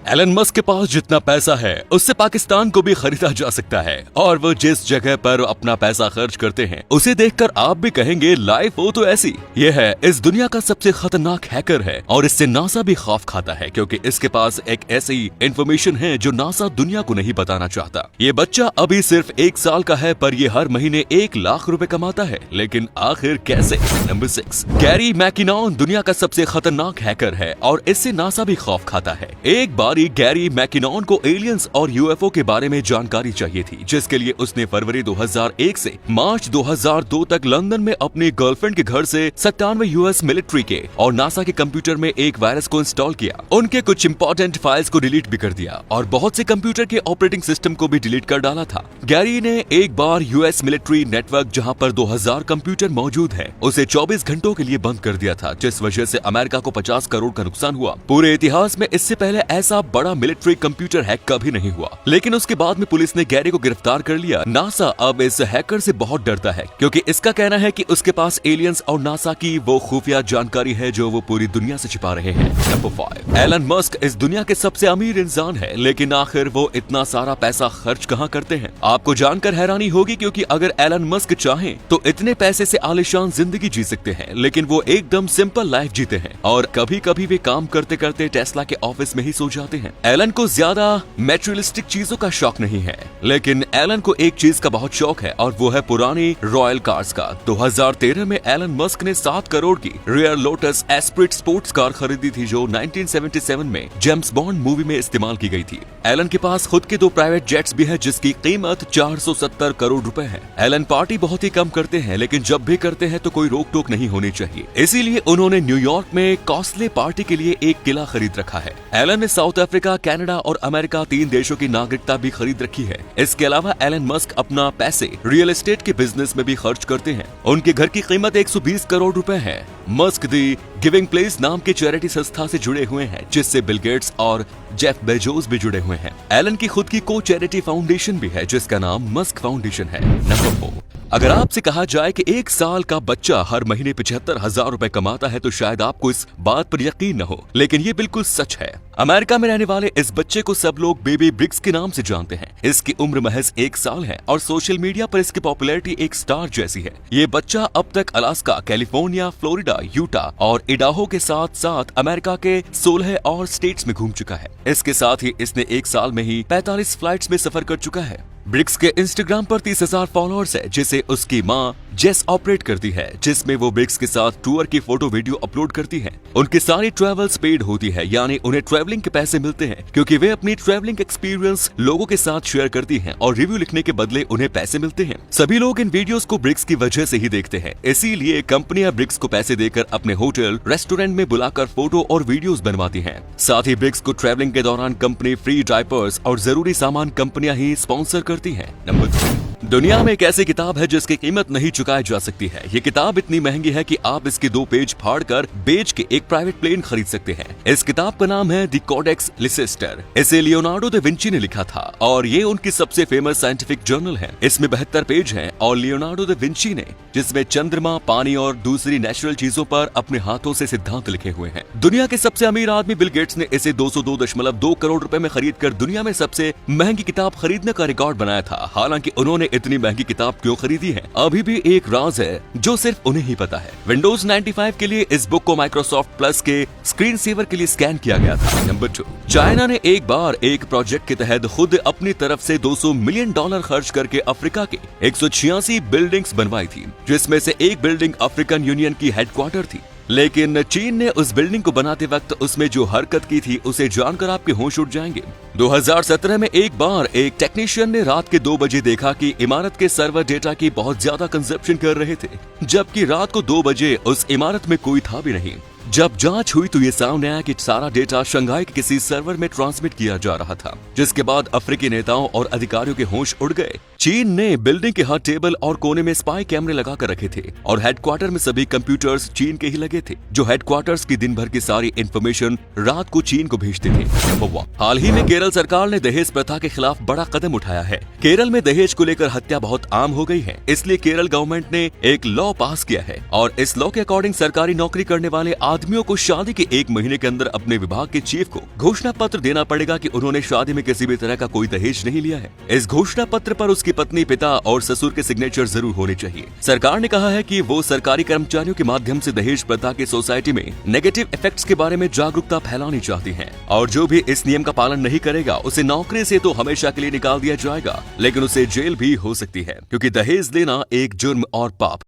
Elon Musk के पास जितना पैसा है उससे पाकिस्तान को भी खरीदा जा सकता है और वो जिस जगह पर अपना पैसा खर्च करते हैं उसे देखकर आप भी कहेंगे लाइफ हो तो ऐसी। ये है इस दुनिया का सबसे खतरनाक हैकर है और इससे नासा भी खौफ खाता है क्योंकि इसके पास एक ऐसी इंफॉर्मेशन है जो नासा दुनिया को नहीं बताना चाहता। ये बच्चा अभी सिर्फ 1 साल का है पर ये हर महीने 1 लाख रुपए कमाता है, लेकिन आखिर कैसे? नंबर 6, गैरी मैकिनॉन दुनिया का सबसे खतरनाक हैकर है और इससे नासा भी खौफ खाता है। एक बार गैरी मैकिनॉन को एलियंस और यूएफओ के बारे में जानकारी चाहिए थी, जिसके लिए उसने फरवरी 2001 से मार्च 2002 तक लंदन में अपनी गर्लफ्रेंड के घर से 97 यूएस मिलिट्री के और नासा के कंप्यूटर में एक वायरस को इंस्टॉल किया। उनके कुछ इंपॉर्टेंट फाइल्स को डिलीट भी कर दिया और बहुत से कंप्यूटर के ऑपरेटिंग सिस्टम को भी डिलीट कर डाला था। गैरी ने एक बार यूएस मिलिट्री नेटवर्क जहां पर 2000 कंप्यूटर मौजूद है उसे 24 घंटों के लिए बंद कर दिया था, जिस वजह से अमेरिका को 50 करोड़ का नुकसान हुआ। पूरे इतिहास में इससे पहले ऐसा बड़ा मिलिट्री कंप्यूटर हैक कभी नहीं हुआ, लेकिन उसके बाद में पुलिस ने गैरी को गिरफ्तार कर लिया। नासा अब इस हैकर से बहुत डरता है क्योंकि इसका कहना है कि उसके पास एलियंस और नासा की वो खुफिया जानकारी है जो वो पूरी दुनिया से छिपा रहे हैं। नंबर 5, एलन मस्क इस दुनिया के सबसे अमीर इंसान है, लेकिन आखिर वो इतना सारा पैसा खर्च कहाँ करते हैं? आपको जानकर हैरानी होगी क्योंकि अगर एलन मस्क चाहें तो इतने पैसे से आलीशान जिंदगी जी सकते हैं, लेकिन वो एकदम सिंपल लाइफ जीते हैं और कभी कभी वे काम करते करते टेस्ला के ऑफिस में ही सो जाते हैं। एलन को ज्यादा मैटेरियलिस्टिक चीजों का शौक नहीं है, लेकिन एलन को एक चीज का बहुत शौक है और वो है पुरानी रॉयल कार्स का। 2013 में एलन मस्क ने 7 करोड़ की rare Lotus Esprit sports car खरीदी थी जो 1977 में जेम्स बॉन्ड मूवी में इस्तेमाल की गई थी। एलन के पास खुद के 2 प्राइवेट जेट्स भी है जिसकी कीमत 470 करोड़ रुपए है। एलन पार्टी बहुत ही कम करते हैं, लेकिन जब भी करते हैं तो कोई रोक टोक नहीं होनी चाहिए, इसीलिए उन्होंने न्यूयॉर्क में कॉस्टली पार्टी के लिए एक किला खरीद रखा है। एलन ने साउथ अफ्रीका, कनाडा और अमेरिका 3 देशों की नागरिकता भी खरीद रखी है। इसके अलावा एलन मस्क अपना पैसे रियल एस्टेट के बिजनेस में भी खर्च करते हैं। उनके घर की कीमत 120 करोड़ रुपए है। मस्क दी गिविंग प्लेस नाम की चैरिटी संस्था से जुड़े हुए हैं, जिससे बिल गेट्स और जेफ बेजोस भी जुड़े हुए हैं। एलन की खुद की को चैरिटी फाउंडेशन भी है जिसका नाम मस्क फाउंडेशन है। नंबर 4, अगर आपसे कहा जाए कि 1 साल का बच्चा हर महीने 75,000 रुपए कमाता है तो शायद आपको इस बात पर यकीन न हो, लेकिन ये बिल्कुल सच है। अमेरिका में रहने वाले इस बच्चे को सब लोग बेबी ब्रिक्स के नाम से जानते हैं। इसकी उम्र महज 1 साल है और सोशल मीडिया पर इसकी पॉपुलैरिटी एक स्टार जैसी है। ये बच्चा अब तक अलास्का, कैलिफोर्निया, फ्लोरिडा, यूटा और इडाहो के साथ साथ अमेरिका के 16 और स्टेट्स में घूम चुका है। इसके साथ ही इसने 1 साल में ही 45 फ्लाइट्स में सफर कर चुका है। ब्रिक्स के इंस्टाग्राम पर 30,000 फॉलोअर्स है जिसे उसकी माँ जेस ऑपरेट करती है, जिसमें वो ब्रिक्स के साथ टूर की फोटो वीडियो अपलोड करती है। उनकी सारी ट्रैवल्स पेड होती है, यानी उन्हें ट्रैवलिंग के पैसे मिलते हैं क्योंकि वे अपनी ट्रैवलिंग एक्सपीरियंस लोगों के साथ शेयर करती हैं और रिव्यू लिखने के बदले उन्हें पैसे मिलते हैं। सभी लोग इन वीडियोस को ब्रिक्स की वजह से ही देखते हैं, इसीलिए कंपनियां ब्रिक्स को पैसे देकर अपने होटल, रेस्टोरेंट में बुलाकर फोटो और वीडियोस बनवाती हैं। साथ ही ब्रिक्स को ट्रैवलिंग के दौरान कंपनी फ्री डायपर्स और जरूरी सामान कंपनियां ही स्पॉन्सर करती हैं। नंबर 3, दुनिया में एक ऐसी किताब है जिसकी कीमत नहीं चुकाई जा सकती है। ये किताब इतनी महंगी है कि आप इसके 2 पेज फाड़कर बेच के एक प्राइवेट प्लेन खरीद सकते हैं। इस किताब का नाम है द कोडेक्स लिसेस्टर। इसे लियोनार्डो दा विंची ने लिखा था और ये उनकी सबसे फेमस साइंटिफिक जर्नल है। इसमें 72 पेज हैं और लियोनार्डो दा विंची ने जिसमें चंद्रमा, पानी और दूसरी नेचुरल चीजों पर अपने हाथों से सिद्धांत लिखे हुए हैं। दुनिया के सबसे अमीर आदमी बिल गेट्स ने इसे 202.2 करोड़ रुपए में खरीद कर दुनिया में सबसे महंगी किताब खरीदने का रिकॉर्ड बनाया था। हालांकि उन्होंने इतनी महंगी किताब क्यों खरीदी है अभी भी एक राज है जो सिर्फ उन्हें ही पता है। विंडोज 95 के लिए इस बुक को माइक्रोसॉफ्ट प्लस के स्क्रीन सेवर के लिए स्कैन किया गया था। नंबर 2, चाइना ने एक बार एक प्रोजेक्ट के तहत खुद अपनी तरफ से $200 मिलियन खर्च करके अफ्रीका के 186 बिल्डिंग्स बनवाई थी, जिसमें से एक बिल्डिंग अफ्रीकन यूनियन की हेडक्वार्टर थी। लेकिन चीन ने उस बिल्डिंग को बनाते वक्त उसमें जो हरकत की थी उसे जानकर आपके होश उड़ जाएंगे। 2017 में एक बार एक टेक्नीशियन ने रात के 2 बजे देखा कि इमारत के सर्वर डेटा की बहुत ज्यादा कंजप्शन कर रहे थे, जबकि रात को 2 बजे उस इमारत में कोई था भी नहीं। जब जांच हुई तो ये सामने आया कि सारा डेटा शंघाई के किसी सर्वर में ट्रांसमिट किया जा रहा था, जिसके बाद अफ्रीकी नेताओं और अधिकारियों के होश उड़ गए। चीन ने बिल्डिंग के हर टेबल और कोने में स्पाई कैमरे लगा कर रखे थे और हेडक्वार्टर में सभी कंप्यूटर्स चीन के ही लगे थे, जो हेडक्वार्टर्स की दिन भर की सारी इंफॉर्मेशन रात को चीन को भेजते थे। नंबर 1, हाल ही में केरल सरकार ने दहेज प्रथा के खिलाफ बड़ा कदम उठाया है। केरल में दहेज को लेकर हत्या बहुत आम हो गई है, इसलिए केरल गवर्नमेंट ने एक लॉ पास किया है और इस लॉ के अकॉर्डिंग सरकारी नौकरी करने वाले आदमियों को शादी के 1 महीने के अंदर अपने विभाग के चीफ को घोषणा पत्र देना पड़ेगा कि उन्होंने शादी में किसी भी तरह का कोई दहेज नहीं लिया है। इस घोषणा पत्र पर उसकी पत्नी, पिता और ससुर के सिग्नेचर जरूर होने चाहिए। सरकार ने कहा है कि वो सरकारी कर्मचारियों के माध्यम से दहेज प्रथा की सोसाइटी में नेगेटिव इफेक्ट्स के बारे में जागरूकता फैलानी चाहती है और जो भी इस नियम का पालन नहीं करेगा उसे नौकरी से तो हमेशा के लिए निकाल दिया जाएगा, लेकिन उसे जेल भी हो सकती है, क्योंकि दहेज लेना एक जुर्म और पाप